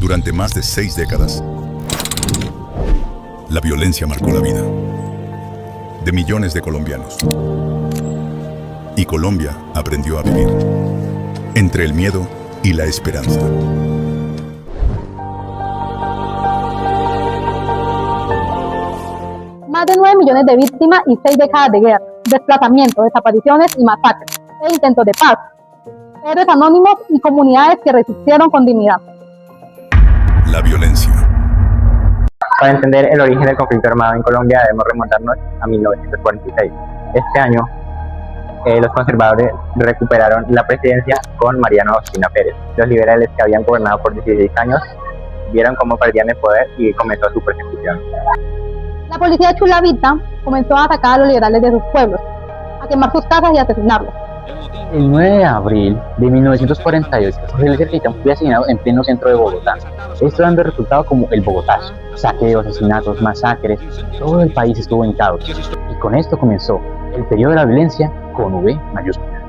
Durante más de 6 décadas, la violencia marcó la vida de millones de colombianos. Y Colombia aprendió a vivir entre el miedo y la esperanza. Más de 9 millones de víctimas y 6 décadas de guerra, desplazamientos, desapariciones y masacres, e intentos de paz. Héroes anónimos y comunidades que resistieron con dignidad. La violencia. Para entender el origen del conflicto armado en Colombia debemos remontarnos a 1946. Este año, los conservadores recuperaron la presidencia con Mariano Ospina Pérez. Los liberales, que habían gobernado por 16 años, vieron cómo perdían el poder y comenzó su persecución. La policía chulavita comenzó a atacar a los liberales de sus pueblos, a quemar sus casas y a asesinarlos. El 9 de abril de 1948, Jorge Cerquita fue asesinado en pleno centro de Bogotá. Esto dando resultado como el Bogotazo. Saqueos, asesinatos, masacres, todo el país estuvo en caos. Y con esto comenzó el periodo de la violencia con V mayúscula.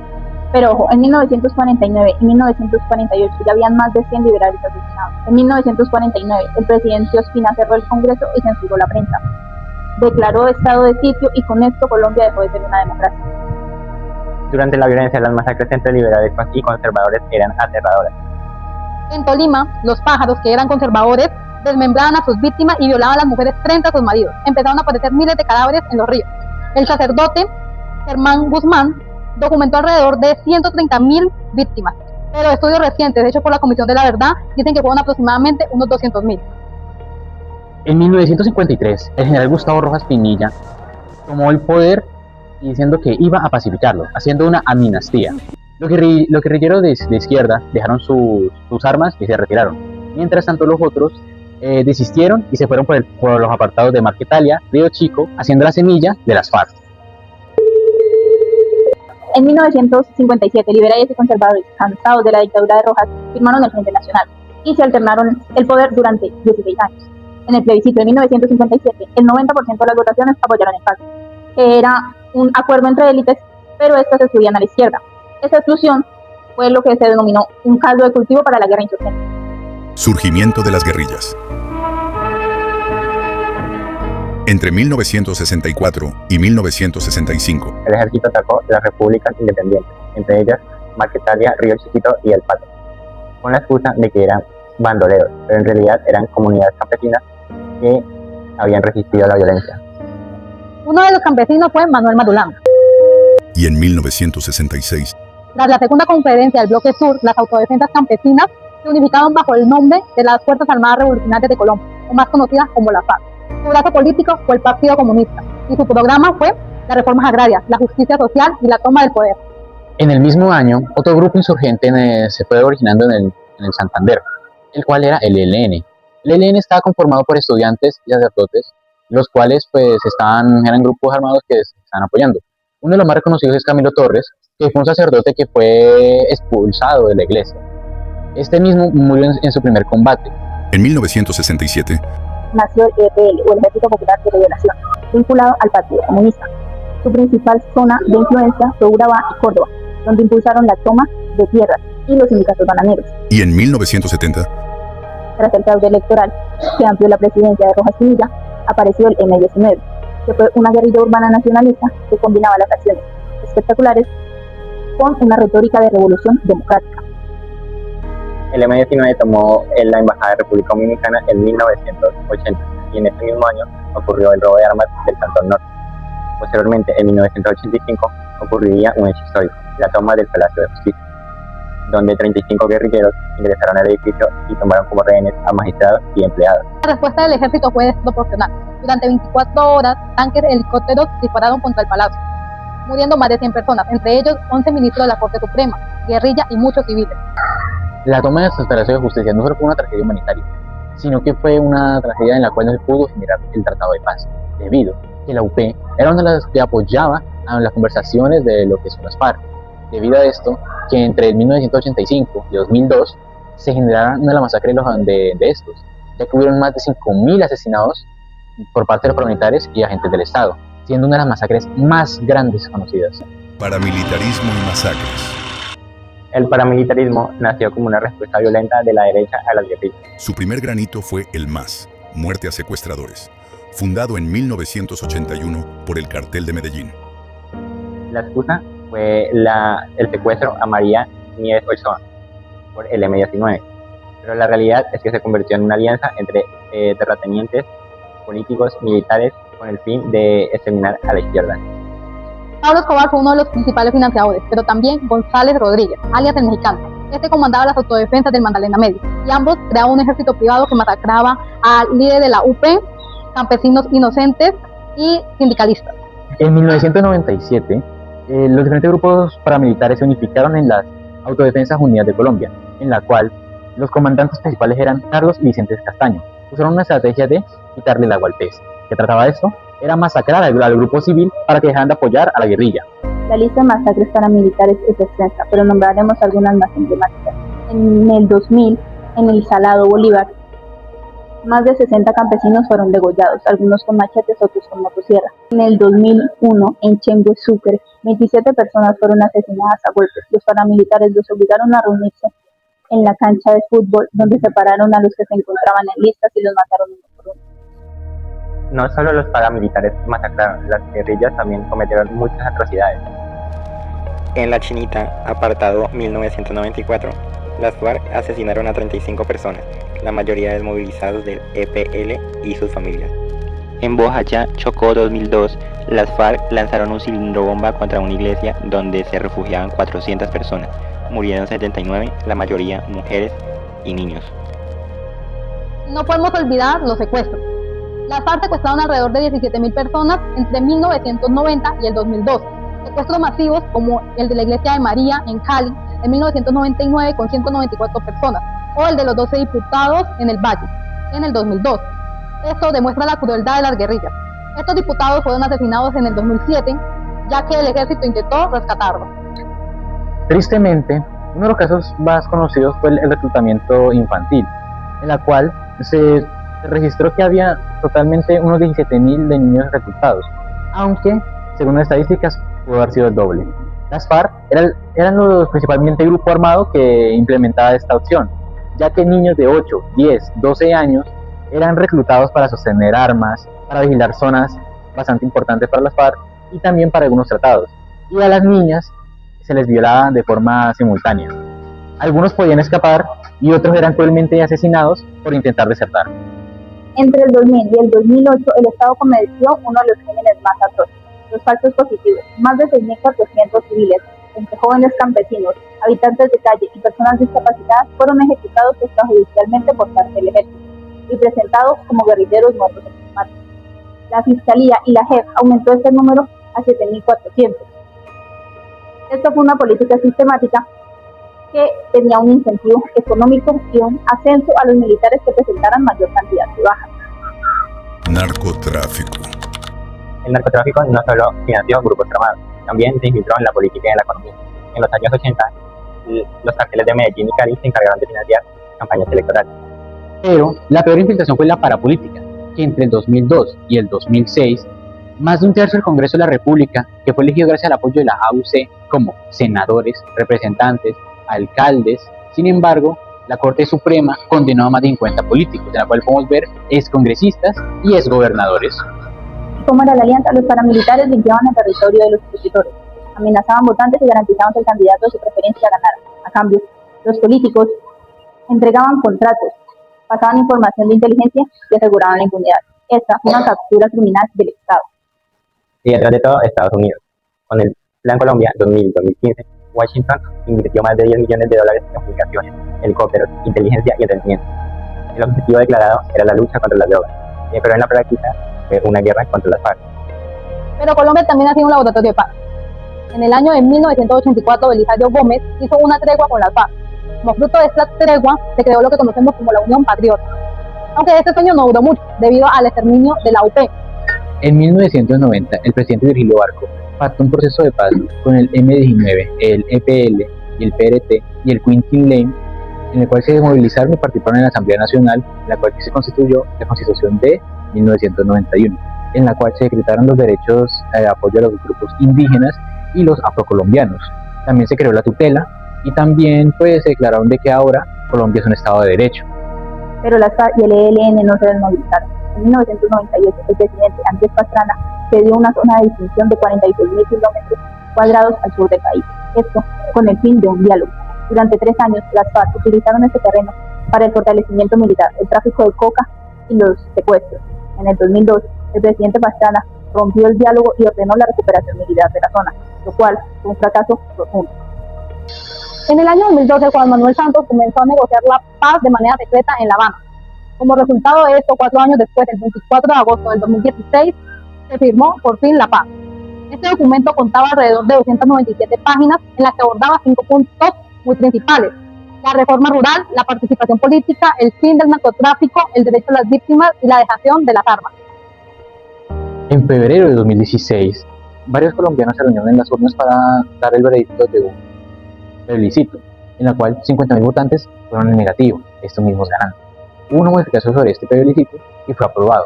Pero ojo, en 1949 y 1948 ya habían más de 100 liberales asesinados. En 1949 el presidente Ospina cerró el Congreso y censuró la prensa. Declaró estado de sitio y con esto Colombia dejó de ser una democracia. Durante la violencia, las masacres entre liberales y conservadores eran aterradoras. En Tolima, los pájaros, que eran conservadores, desmembraban a sus víctimas y violaban a las mujeres frente a sus maridos. Empezaron a aparecer miles de cadáveres en los ríos. El sacerdote Germán Guzmán documentó alrededor de 130.000 víctimas, pero estudios recientes hechos por la Comisión de la Verdad dicen que fueron aproximadamente unos 200.000. En 1953, el general Gustavo Rojas Pinilla tomó el poder diciendo que iba a pacificarlo, haciendo una amnistía. Los guerrilleros de izquierda dejaron sus armas y se retiraron. Mientras tanto, los otros desistieron y se fueron por los apartados de Marquetalia, Río Chico, haciendo la semilla de las FARC. En 1957, liberales y conservadores, cansados de la dictadura de Rojas, firmaron el Frente Nacional y se alternaron el poder durante 16 años. En el plebiscito de 1957, el 90% de las votaciones apoyaron el pacto, que era un acuerdo entre élites, pero estas excluían a la izquierda. Esa exclusión fue lo que se denominó un caldo de cultivo para la guerra insurgente. Surgimiento de las guerrillas. Entre 1964 y 1965. El ejército atacó las repúblicas independientes, entre ellas Marquetalia, Río Chiquito y El Pato, con la excusa de que eran bandoleros, pero en realidad eran comunidades campesinas que habían resistido a la violencia. Uno de los campesinos fue Manuel Madulán. Y en 1966, tras la segunda conferencia del Bloque Sur, las autodefensas campesinas se unificaron bajo el nombre de las Fuerzas Armadas Revolucionarias de Colombia, o más conocidas como la FARC. Su brazo político fue el Partido Comunista, y su programa fue las reformas agrarias, la justicia social y la toma del poder. En el mismo año, otro grupo insurgente se fue originando en el Santander, el cual era el ELN. El ELN estaba conformado por estudiantes y sacerdotes, los cuales eran grupos armados que se estaban apoyando. Uno de los más reconocidos es Camilo Torres, que fue un sacerdote que fue expulsado de la iglesia. Este mismo murió en su primer combate. En 1967, nació el EPL, o el Ejército Popular de Liberación, vinculado al Partido Comunista. Su principal zona de influencia fue Urabá y Córdoba, donde impulsaron la toma de tierras y los sindicatos bananeros. Y en 1970, tras el fraude electoral que amplió la presidencia de Rojas Pinilla, apareció el M-19, que fue una guerrilla urbana nacionalista que combinaba las acciones espectaculares con una retórica de revolución democrática. El M-19 tomó la Embajada de República Dominicana en 1980 y en ese mismo año ocurrió el robo de armas del Cantón Norte. Posteriormente, en 1985, ocurriría un hecho histórico, la toma del Palacio de Justicia, donde 35 guerrilleros ingresaron al edificio y tomaron como rehenes a magistrados y empleados. La respuesta del ejército fue desproporcional. Durante 24 horas, tanques y helicópteros dispararon contra el palacio, muriendo más de 100 personas, entre ellos 11 ministros de la Corte Suprema, guerrilla y muchos civiles. La toma del Palacio de Justicia no solo fue una tragedia humanitaria, sino que fue una tragedia en la cual no se pudo generar el Tratado de Paz, debido a que la UP era una de las que apoyaba a las conversaciones de lo que son las FARC. Debido a esto, que entre el 1985 y 2002 se generaron una de las masacres de estos, ya que hubieron más de 5.000 asesinados por parte de los paramilitares y agentes del Estado, siendo una de las masacres más grandes conocidas. paramilitarismo y masacres. El paramilitarismo nació como una respuesta violenta de la derecha a las guerrillas. Su primer granito fue el MAS, Muerte a Secuestradores, fundado en 1981 por el Cartel de Medellín. La excusa fue el secuestro a María Nieves Ochoa por el M-19, pero la realidad es que se convirtió en una alianza entre terratenientes, políticos, militares, con el fin de exterminar a la izquierda. Pablo Escobar fue uno de los principales financiadores, pero también González Rodríguez, alias el Mexicano. Este comandaba las autodefensas del Magdalena Medio, y ambos creaban un ejército privado que masacraba al líder de la UP, campesinos inocentes y sindicalistas. En 1997, los diferentes grupos paramilitares se unificaron en las Autodefensas Unidas de Colombia, en la cual los comandantes principales eran Carlos y Vicente Castaño. Usaron una estrategia de quitarle el agua al pez. ¿Qué trataba esto? Era masacrar al grupo civil para que dejaran de apoyar a la guerrilla. La lista de masacres paramilitares es extensa, pero nombraremos algunas más emblemáticas. En el 2000, en el Salado Bolívar, más de 60 campesinos fueron degollados, algunos con machetes, otros con motosierra. En el 2001, en Chengüe, Sucre, 27 personas fueron asesinadas a golpes. Los paramilitares los obligaron a reunirse en la cancha de fútbol, donde separaron a los que se encontraban en listas y los mataron uno por uno. No solo los paramilitares masacraron, las guerrillas también cometieron muchas atrocidades. En La Chinita, apartado 1994, las FARC asesinaron a 35 personas, la mayoría desmovilizados del EPL y sus familias. En Bojayá, Chocó 2002, las FARC lanzaron un cilindro bomba contra una iglesia donde se refugiaban 400 personas. Murieron 79, la mayoría mujeres y niños. No podemos olvidar los secuestros. Las FARC secuestraron alrededor de 17.000 personas entre 1990 y el 2002. Secuestros masivos como el de la iglesia de María en Cali en 1999 con 194 personas, o el de los 12 diputados en el Valle en el 2002. Esto demuestra la crueldad de las guerrillas. Estos diputados fueron asesinados en el 2007, ya que el ejército intentó rescatarlos. Tristemente, uno de los casos más conocidos fue el reclutamiento infantil, en la cual se registró que había totalmente unos 17.000 de niños reclutados, aunque, según las estadísticas, pudo haber sido el doble. Las FARC eran los principalmente el grupo armado que implementaba esta opción, ya que niños de 8, 10, 12 años eran reclutados para sostener armas, para vigilar zonas bastante importantes para las FARC y también para algunos tratados, y a las niñas se les violaba de forma simultánea. Algunos podían escapar y otros eran cruelmente asesinados por intentar desertar. Entre el 2000 y el 2008, el Estado cometió uno de los crímenes más atroces, los falsos positivos. Más de 6.400 civiles, entre jóvenes campesinos, habitantes de calle y personas discapacitadas, fueron ejecutados extrajudicialmente por parte del ejército y presentados como guerrilleros muertos en combate. La Fiscalía y la JEP aumentó este número a 7.400. Esto fue una política sistemática que tenía un incentivo económico y un ascenso a los militares que presentaran mayor cantidad de bajas. Narcotráfico. El narcotráfico no solo financió grupos armados, también se infiltró en la política y en la economía. En los años 80, los carteles de Medellín y Cali se encargaron de financiar campañas electorales. Pero la peor infiltración fue la parapolítica, que entre el 2002 y el 2006, más de un tercio del Congreso de la República, que fue elegido gracias al apoyo de la AUC, como senadores, representantes, alcaldes. Sin embargo, la Corte Suprema condenó a más de 50 políticos, de la cual podemos ver excongresistas y exgobernadores. ¿Cómo era la alianza? Los paramilitares limpiaban el territorio de los opositores, amenazaban votantes y garantizaban que el candidato de su preferencia ganara. A cambio, los políticos entregaban contratos, pasaban información de inteligencia y aseguraban la impunidad. Esta fue una captura criminal del Estado. Y detrás de todo, Estados Unidos. Con el Plan Colombia 2000-2015, Washington invirtió más de $10 millones en comunicaciones, helicópteros, inteligencia y entretenimiento. El objetivo declarado era la lucha contra las drogas, pero en la práctica fue una guerra contra las FARC. Pero Colombia también ha sido un laboratorio de paz. En el año de 1984, Belisario Gómez hizo una tregua con las FARC. Como fruto de esta tregua, se creó lo que conocemos como la Unión Patriota. Aunque este sueño no duró mucho, debido al exterminio de la UP. En 1990, el presidente Virgilio Barco pactó un proceso de paz con el M-19, el EPL y el PRT y el Quintin Lane, en el cual se desmovilizaron y participaron en la Asamblea Nacional, en la cual se constituyó la Constitución de 1991, en la cual se decretaron los derechos de apoyo a los grupos indígenas y los afrocolombianos. También se creó la tutela Y también pues se declararon de que ahora Colombia es un Estado de Derecho. Pero las FARC y el ELN no se desmovilizaron. En 1998, el presidente Andrés Pastrana cedió una zona de distinción de 46.000 kilómetros cuadrados al sur del país. Esto con el fin de un diálogo. Durante 3 años, las FARC utilizaron este terreno para el fortalecimiento militar, el tráfico de coca y los secuestros. En el 2002, el presidente Pastrana rompió el diálogo y ordenó la recuperación militar de la zona, lo cual fue un fracaso profundo. En el año 2012, Juan Manuel Santos comenzó a negociar la paz de manera secreta en La Habana. Como resultado de esto, 4 años después, el 24 de agosto del 2016, se firmó por fin la paz. Este documento contaba alrededor de 297 páginas en las que abordaba 5 puntos muy principales: la reforma rural, la participación política, el fin del narcotráfico, el derecho a las víctimas y la dejación de las armas. En febrero de 2016, varios colombianos se reunieron en las urnas para dar el veredicto de un plebiscito, en la cual 50.000 votantes fueron en negativo, estos mismos ganando. Hubo una modificación sobre este plebiscito y fue aprobado.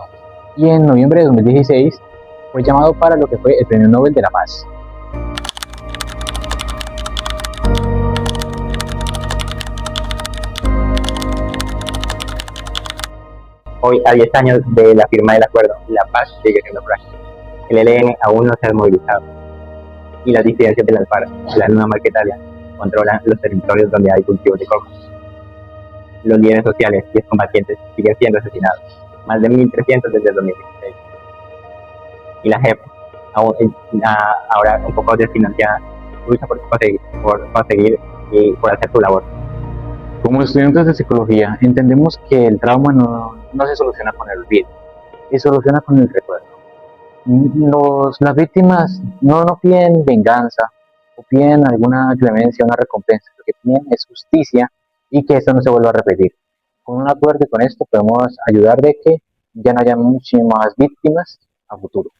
Y en noviembre de 2016 fue llamado para lo que fue el Premio Nobel de la Paz. Hoy, a 10 años de la firma del acuerdo, la paz sigue siendo frágil. El ELN aún no se ha desmovilizado y las disidencias de las FARC, la nueva Marquetalia, controlan los territorios donde hay cultivos de coca. Los líderes sociales y excombatientes siguen siendo asesinados, más de 1.300 desde el 2016. Y la JEP, ahora un poco desfinanciada, lucha por conseguir y por hacer su labor. Como estudiantes de psicología, entendemos que el trauma no se soluciona con el olvido, se soluciona con el recuerdo. Las víctimas no piden venganza o piden alguna clemencia, una recompensa. Lo que piden es justicia y que esto no se vuelva a repetir. Con un acuerdo y con esto podemos ayudar de que ya no haya muchísimas víctimas a futuro.